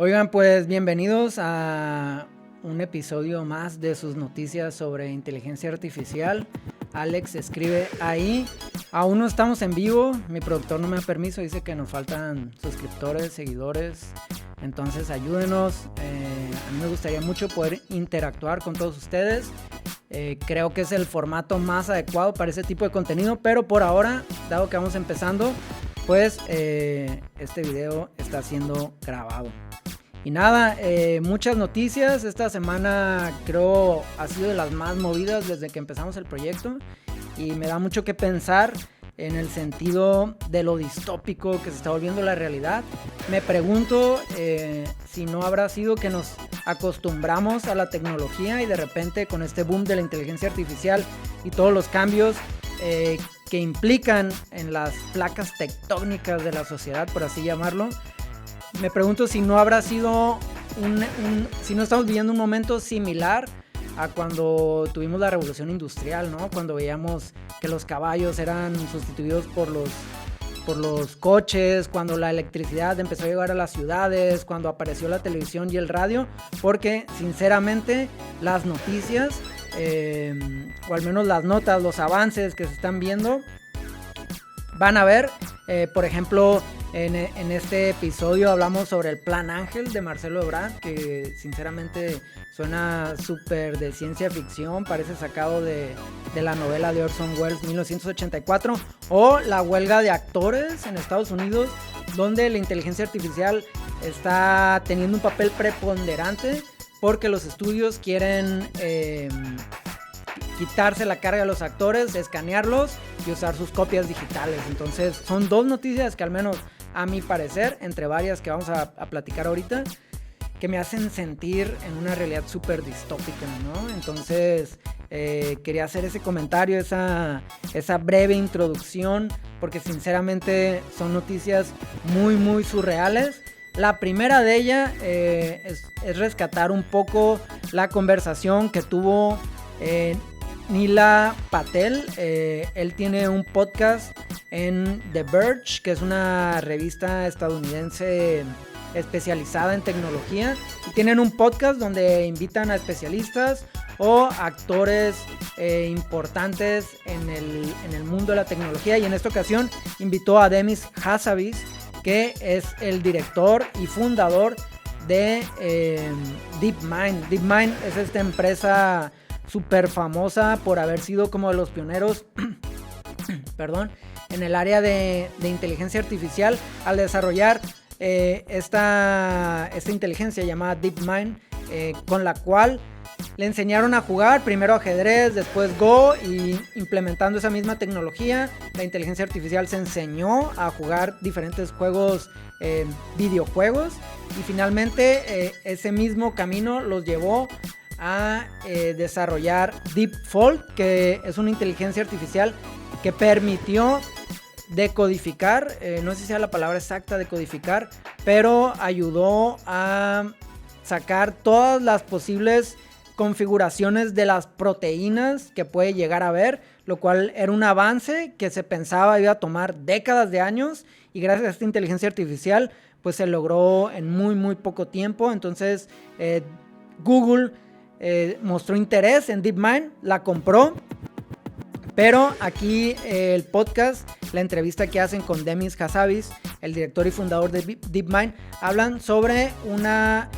Oigan, pues bienvenidos a un episodio más de sus noticias sobre inteligencia artificial. Alex escribe ahí. Aún no estamos en vivo, mi productor no me da permiso, dice que nos faltan suscriptores, seguidores. Entonces ayúdenos, a mí me gustaría mucho poder interactuar con todos ustedes. Creo que es el formato más adecuado para ese tipo de contenido, pero por ahora, dado que vamos empezando, pues este video está siendo grabado. Y nada, muchas noticias. Esta semana creo ha sido de las más movidas desde que empezamos el proyecto y me da mucho que pensar en el sentido de lo distópico que se está volviendo la realidad. Me pregunto si no habrá sido que nos acostumbramos a la tecnología y de repente con este boom de la inteligencia artificial y todos los cambios que implican en las placas tectónicas de la sociedad, por así llamarlo, me pregunto si no habrá sido si no estamos viviendo un momento similar a cuando tuvimos la revolución industrial, ¿no? Cuando veíamos que los caballos eran sustituidos por los coches, cuando la electricidad empezó a llegar a las ciudades, cuando apareció la televisión y el radio, porque sinceramente las noticias, o al menos las notas, los avances que se están viendo, van a ver, por ejemplo, en este episodio hablamos sobre el Plan Ángel de Marcelo Ebrard, que sinceramente suena súper de ciencia ficción, parece sacado de la novela de Orson Welles 1984, o la huelga de actores en Estados Unidos, donde la inteligencia artificial está teniendo un papel preponderante porque los estudios quieren quitarse la carga de los actores, escanearlos y usar sus copias digitales. Entonces son dos noticias que al menos a mi parecer, entre varias que vamos a platicar ahorita, que me hacen sentir en una realidad súper distópica, ¿no? Entonces quería hacer ese comentario, esa breve introducción, porque sinceramente son noticias muy muy surreales. La primera de ellas es rescatar un poco la conversación que tuvo Nilay Patel. Él tiene un podcast en The Verge, que es una revista estadounidense especializada en tecnología, y tienen un podcast donde invitan a especialistas o actores importantes en el mundo de la tecnología, y en esta ocasión invitó a Demis Hassabis, que es el director y fundador de DeepMind. DeepMind es esta empresa súper famosa por haber sido como de los pioneros perdón, en el área de inteligencia artificial al desarrollar esta inteligencia llamada DeepMind, con la cual le enseñaron a jugar primero ajedrez, después Go, y implementando esa misma tecnología, la inteligencia artificial se enseñó a jugar diferentes juegos, videojuegos, y finalmente ese mismo camino los llevó a desarrollar DeepFold, que es una inteligencia artificial que permitió decodificar, no sé si sea la palabra exacta decodificar, pero ayudó a sacar todas las posibles configuraciones de las proteínas que puede llegar a ver, lo cual era un avance que se pensaba iba a tomar décadas de años, y gracias a esta inteligencia artificial pues se logró en muy muy poco tiempo. Entonces Google mostró interés en DeepMind, la compró. Pero aquí el podcast, la entrevista que hacen con Demis Hassabis, el director y fundador de DeepMind, hablan sobre una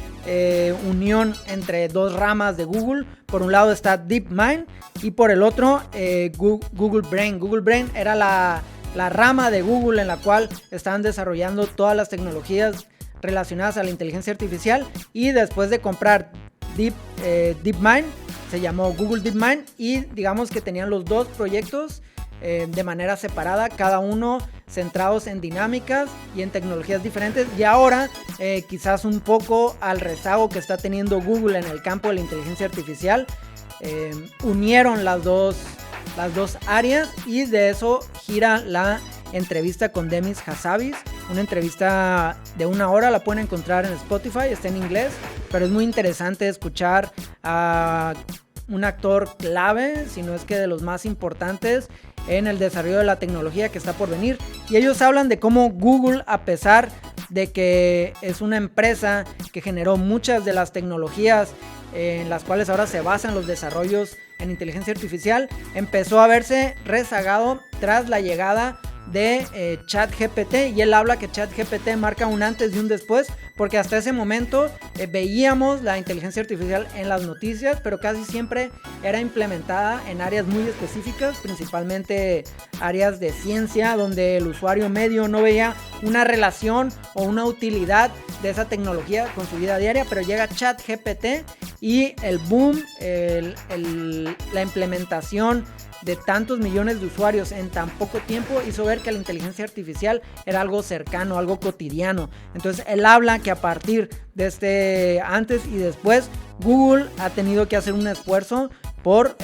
unión entre dos ramas de Google. Por un lado está DeepMind y por el otro Google Brain. Google Brain era la rama de Google en la cual estaban desarrollando todas las tecnologías relacionadas a la inteligencia artificial, y después de comprar DeepMind se llamó Google DeepMind, y digamos que tenían los dos proyectos de manera separada, cada uno centrados en dinámicas y en tecnologías diferentes. Y ahora quizás un poco al rezago que está teniendo Google en el campo de la inteligencia artificial, unieron las dos áreas, y de eso gira la entrevista con Demis Hassabis, una entrevista de 1 hora, la pueden encontrar en Spotify, está en inglés, pero es muy interesante escuchar a un actor clave, si no es que de los más importantes en el desarrollo de la tecnología que está por venir, y ellos hablan de cómo Google, a pesar de que es una empresa que generó muchas de las tecnologías en las cuales ahora se basan los desarrollos en inteligencia artificial, empezó a verse rezagado tras la llegada de ChatGPT, y él habla que ChatGPT marca un antes y un después, porque hasta ese momento veíamos la inteligencia artificial en las noticias, pero casi siempre era implementada en áreas muy específicas, principalmente áreas de ciencia, donde el usuario medio no veía una relación o una utilidad de esa tecnología con su vida diaria. Pero llega ChatGPT y el boom, la implementación de tantos millones de usuarios en tan poco tiempo hizo ver que la inteligencia artificial era algo cercano, algo cotidiano. Entonces él habla que a partir de este antes y después, Google ha tenido que hacer un esfuerzo por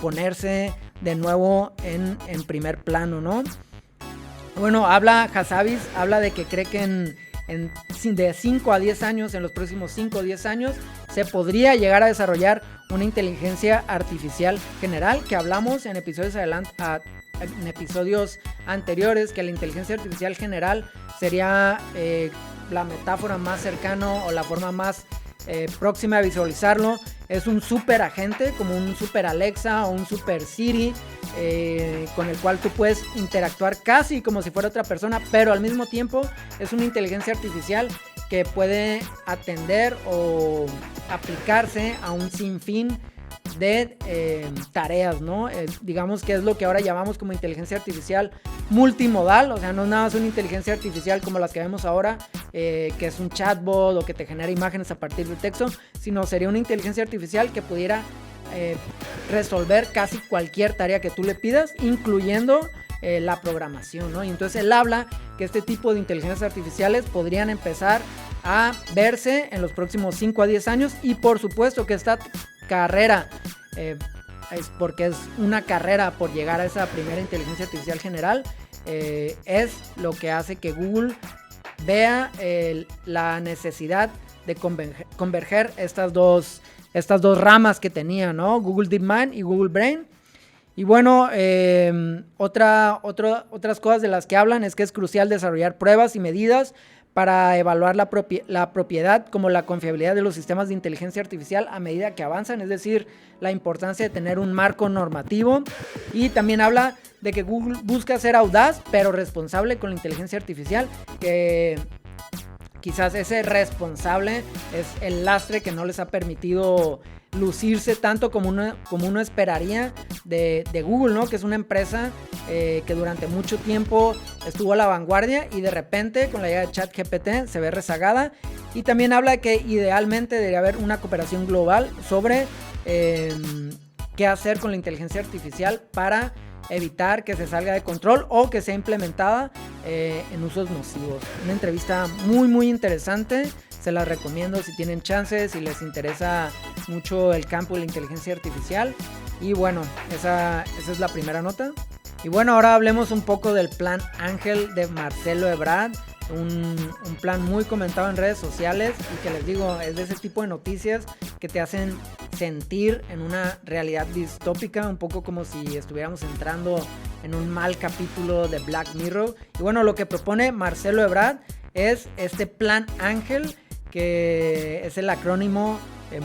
ponerse de nuevo en primer plano, ¿no? Bueno, Hassabis habla de que cree que de 5 a 10 años, en los próximos 5 o 10 años, se podría llegar a desarrollar una inteligencia artificial general, que hablamos en episodios anteriores, que la inteligencia artificial general sería la metáfora más cercana o la forma más próxima a visualizarlo. Es un super agente, como un super Alexa o un super Siri, con el cual tú puedes interactuar casi como si fuera otra persona, pero al mismo tiempo es una inteligencia artificial que puede atender o aplicarse a un sinfín de tareas, ¿no? Digamos que es lo que ahora llamamos como inteligencia artificial multimodal. O sea, no es nada más una inteligencia artificial como las que vemos ahora, que es un chatbot o que te genera imágenes a partir de texto, sino sería una inteligencia artificial que pudiera resolver casi cualquier tarea que tú le pidas, incluyendo la programación, ¿no? Y entonces él habla que este tipo de inteligencias artificiales podrían empezar a verse en los próximos 5 a 10 años, y por supuesto que esta carrera es porque es una carrera por llegar a esa primera inteligencia artificial general, es lo que hace que Google vea la necesidad de converger estas dos ramas que tenía, ¿no? Google DeepMind y Google Brain. Y bueno, otras cosas de las que hablan es que es crucial desarrollar pruebas y medidas para evaluar la propiedad como la confiabilidad de los sistemas de inteligencia artificial a medida que avanzan, es decir, la importancia de tener un marco normativo. Y también habla de que Google busca ser audaz pero responsable con la inteligencia artificial, que quizás ese responsable es el lastre que no les ha permitido lucirse tanto como uno esperaría de Google, ¿no? Que es una empresa que durante mucho tiempo estuvo a la vanguardia y de repente con la llegada de ChatGPT se ve rezagada. Y también habla de que idealmente debería haber una cooperación global sobre qué hacer con la inteligencia artificial para evitar que se salga de control o que sea implementada en usos nocivos. Una entrevista muy muy interesante, se la recomiendo si tienen chance, si les interesa mucho el campo de la inteligencia artificial. Y bueno, esa es la primera nota. Y bueno, ahora hablemos un poco del plan Ángel de Marcelo Ebrard, un plan muy comentado en redes sociales y que les digo, es de ese tipo de noticias que te hacen sentir en una realidad distópica, un poco como si estuviéramos entrando en un mal capítulo de Black Mirror. Y bueno, lo que propone Marcelo Ebrard es este plan Ángel, que es el acrónimo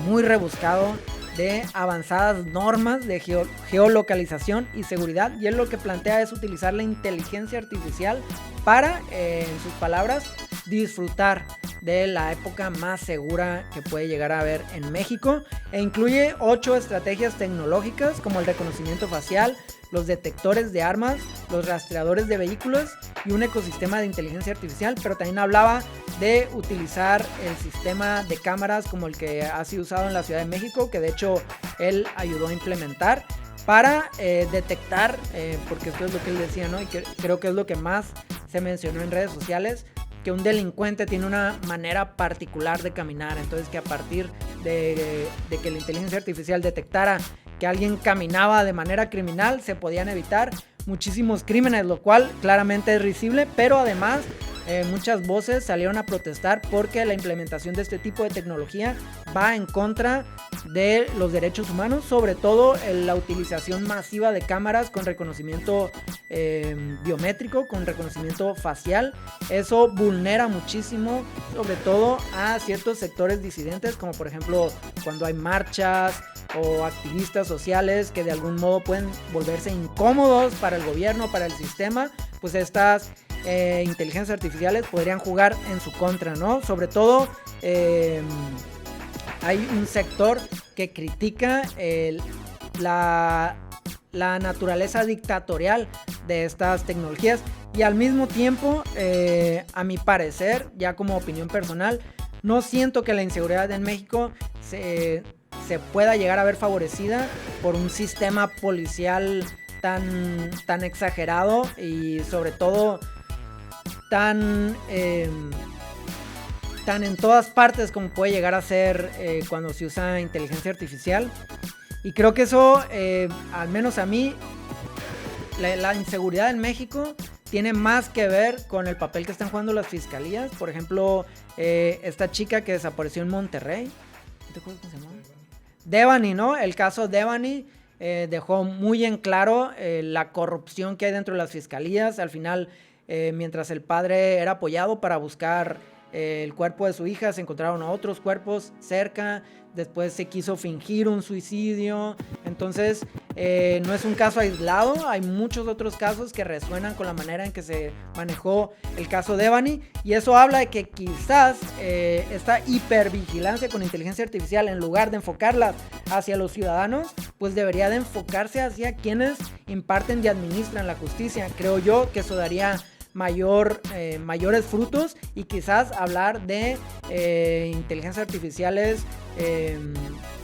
muy rebuscado de avanzadas normas de geolocalización y seguridad, y él lo que plantea es utilizar la inteligencia artificial para, en sus palabras, disfrutar de la época más segura que puede llegar a haber en México, e incluye 8 estrategias tecnológicas como el reconocimiento facial, los detectores de armas, los rastreadores de vehículos y un ecosistema de inteligencia artificial. Pero también hablaba de utilizar el sistema de cámaras como el que ha sido usado en la Ciudad de México, que de hecho él ayudó a implementar para detectar, porque esto es lo que él decía, ¿no? Y creo que es lo que más se mencionó en redes sociales, que un delincuente tiene una manera particular de caminar. Entonces que a partir de que la inteligencia artificial detectara que alguien caminaba de manera criminal, se podían evitar muchísimos crímenes, lo cual claramente es risible. Pero además muchas voces salieron a protestar porque la implementación de este tipo de tecnología va en contra de los derechos humanos, sobre todo la utilización masiva de cámaras con reconocimiento biométrico, con reconocimiento facial. Eso vulnera muchísimo, sobre todo a ciertos sectores disidentes, como por ejemplo cuando hay marchas o activistas sociales que de algún modo pueden volverse incómodos para el gobierno, para el sistema, pues estas inteligencias artificiales podrían jugar en su contra, ¿no? Sobre todo hay un sector que critica la naturaleza dictatorial de estas tecnologías y al mismo tiempo, a mi parecer, ya como opinión personal, no siento que la inseguridad en México se pueda llegar a ver favorecida por un sistema policial tan exagerado y sobre todo tan en todas partes como puede llegar a ser cuando se usa inteligencia artificial. Y creo que eso, al menos a mí, la inseguridad en México tiene más que ver con el papel que están jugando las fiscalías. Por ejemplo, esta chica que desapareció en Monterrey, ¿no te acuerdas cómo se llama? Devani, ¿no? El caso Devani dejó muy en claro la corrupción que hay dentro de las fiscalías. Al final, mientras el padre era apoyado para buscar el cuerpo de su hija, se encontraron otros cuerpos cerca. Después se quiso fingir un suicidio. Entonces no es un caso aislado. Hay muchos otros casos que resuenan con la manera en que se manejó el caso Devani. Y eso habla de que quizás esta hipervigilancia con inteligencia artificial, en lugar de enfocarla hacia los ciudadanos, pues debería de enfocarse hacia quienes imparten y administran la justicia. Creo yo que eso daría mayores frutos, y quizás hablar de inteligencias artificiales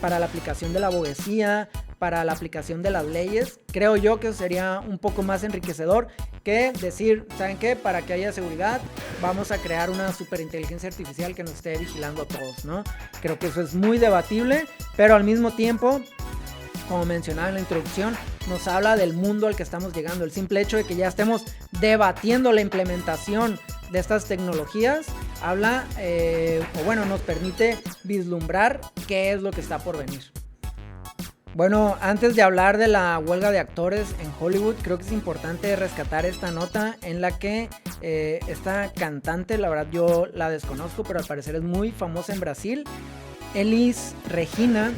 para la aplicación de la abogacía, para la aplicación de las leyes. Creo yo que sería un poco más enriquecedor que decir, ¿saben qué? Para que haya seguridad vamos a crear una superinteligencia artificial que nos esté vigilando a todos, ¿no? Creo que eso es muy debatible, pero al mismo tiempo, como mencionaba en la introducción, nos habla del mundo al que estamos llegando. El simple hecho de que ya estemos debatiendo la implementación de estas tecnologías habla, nos permite vislumbrar qué es lo que está por venir. Bueno, antes de hablar de la huelga de actores en Hollywood, creo que es importante rescatar esta nota en la que esta cantante, la verdad yo la desconozco, pero al parecer es muy famosa en Brasil, Elis Regina,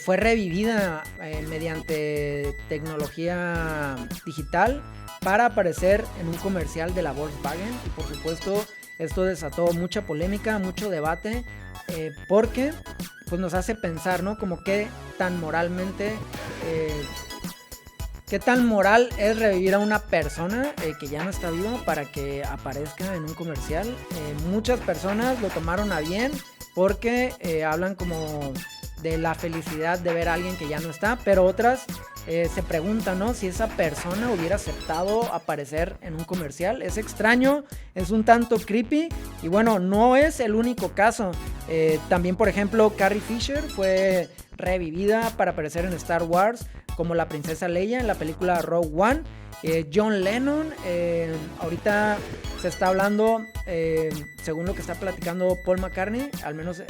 fue revivida mediante tecnología digital para aparecer en un comercial de la Volkswagen. Y por supuesto esto desató mucha polémica, mucho debate, porque pues nos hace pensar, ¿no? Como qué tan moralmente, qué tan moral es revivir a una persona que ya no está viva para que aparezca en un comercial. Muchas personas lo tomaron a bien porque hablan como de la felicidad de ver a alguien que ya no está, pero otras se preguntan, ¿no? Si esa persona hubiera aceptado aparecer en un comercial. Es extraño, es un tanto creepy, y bueno, no es el único caso. También, por ejemplo, Carrie Fisher fue revivida para aparecer en Star Wars como la princesa Leia en la película Rogue One. John Lennon, ahorita se está hablando, según lo que está platicando Paul McCartney, al menos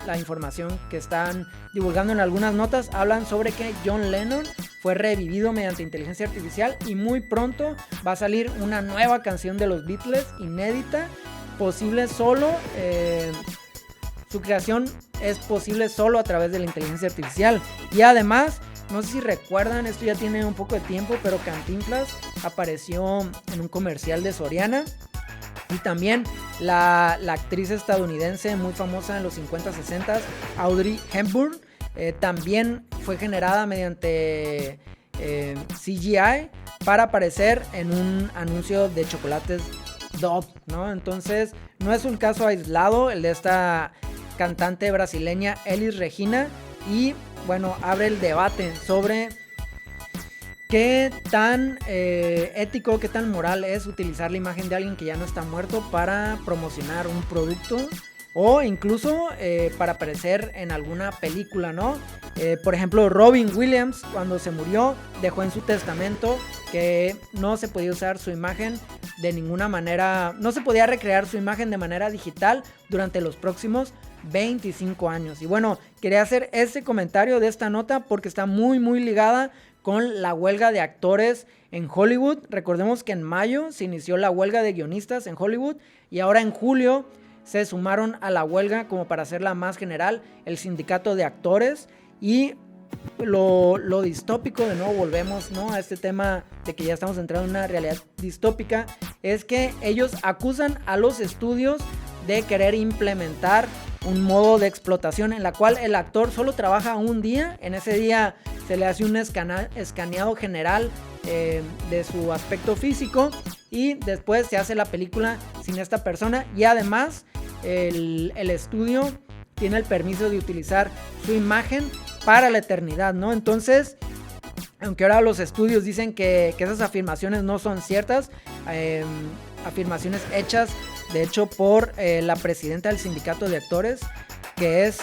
la información que están divulgando en algunas notas, hablan sobre que John Lennon fue revivido mediante inteligencia artificial, y muy pronto va a salir una nueva canción de los Beatles, inédita, posible solo, su creación es posible solo a través de la inteligencia artificial. Y además, no sé si recuerdan, esto ya tiene un poco de tiempo, pero Cantinflas apareció en un comercial de Soriana. Y también la actriz estadounidense muy famosa en los 50, 60, Audrey Hepburn, también fue generada mediante CGI para aparecer en un anuncio de chocolates Dove, ¿no? Entonces, no es un caso aislado el de esta cantante brasileña Elis Regina, y bueno, abre el debate sobre qué tan ético, qué tan moral es utilizar la imagen de alguien que ya no está muerto para promocionar un producto, o incluso para aparecer en alguna película, ¿no? Por ejemplo, Robin Williams, cuando se murió, dejó en su testamento que no se podía usar su imagen de ninguna manera, no se podía recrear su imagen de manera digital durante los próximos 25 años. Y bueno, quería hacer este comentario de esta nota porque está muy ligada con la huelga de actores en Hollywood. Recordemos que en mayo se inició la huelga de guionistas en Hollywood y ahora en julio se sumaron a la huelga, como para hacerla más general, el sindicato de actores. Y lo distópico, de nuevo volvemos, ¿no?, a este tema de que ya estamos entrando en una realidad distópica, es que ellos acusan a los estudios de querer implementar un modo de explotación en la cual el actor solo trabaja un día. En ese día se le hace un escaneado general de su aspecto físico y después se hace la película sin esta persona, y además el estudio tiene el permiso de utilizar su imagen para la eternidad, ¿no? Entonces, aunque ahora los estudios dicen que esas afirmaciones no son ciertas, afirmaciones hechas de hecho por la presidenta del sindicato de actores, que es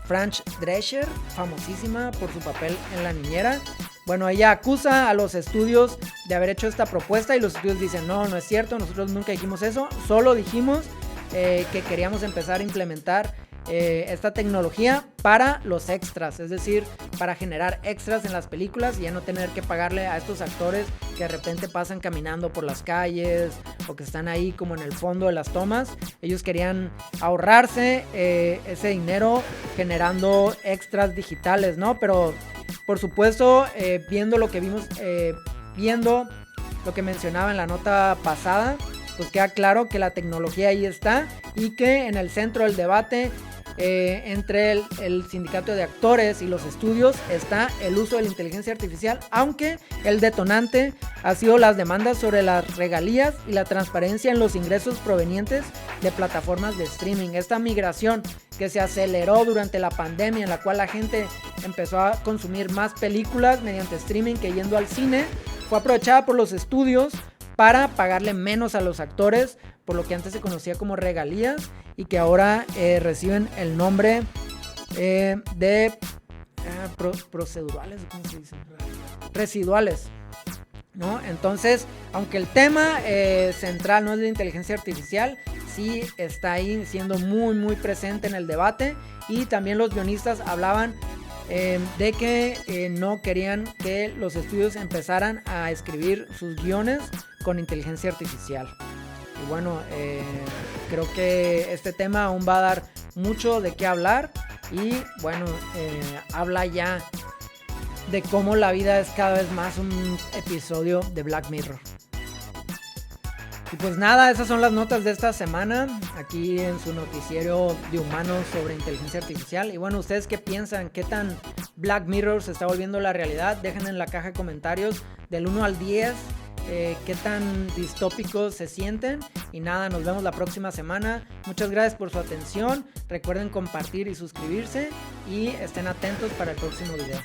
Frances Drescher, famosísima por su papel en La Niñera. Bueno, ella acusa a los estudios de haber hecho esta propuesta y los estudios dicen, no es cierto, nosotros nunca dijimos eso, solo dijimos que queríamos empezar a implementar esta tecnología para los extras, es decir, para generar extras en las películas y ya no tener que pagarle a estos actores que de repente pasan caminando por las calles o que están ahí como en el fondo de las tomas. Ellos querían ahorrarse ese dinero generando extras digitales, ¿no? Pero por supuesto, viendo lo que vimos, viendo lo que mencionaba en la nota pasada, pues queda claro que la tecnología ahí está y que en el centro del debate entre el sindicato de actores y los estudios está el uso de la inteligencia artificial, aunque el detonante ha sido las demandas sobre las regalías y la transparencia en los ingresos provenientes de plataformas de streaming. Esta migración que se aceleró durante la pandemia, en la cual la gente empezó a consumir más películas mediante streaming que yendo al cine, fue aprovechada por los estudios para pagarle menos a los actores, por lo que antes se conocía como regalías y que ahora reciben el nombre de procedurales, ¿cómo se dice? Residuales, ¿no? Entonces, aunque el tema central no es la inteligencia artificial, sí está ahí siendo muy presente en el debate, y también los guionistas hablaban de que no querían que los estudios empezaran a escribir sus guiones con inteligencia artificial. Y bueno, creo que este tema aún va a dar mucho de qué hablar, y bueno, habla ya de cómo la vida es cada vez más un episodio de Black Mirror. Y pues nada, esas son las notas de esta semana aquí en su noticiero de humanos sobre inteligencia artificial. Y bueno, ¿ustedes qué piensan? ¿Qué tan Black Mirror se está volviendo la realidad? Dejen en la caja de comentarios del 1 al 10 qué tan distópicos se sienten. Y nada, nos vemos la próxima semana. Muchas gracias por su atención. Recuerden compartir y suscribirse, y estén atentos para el próximo video.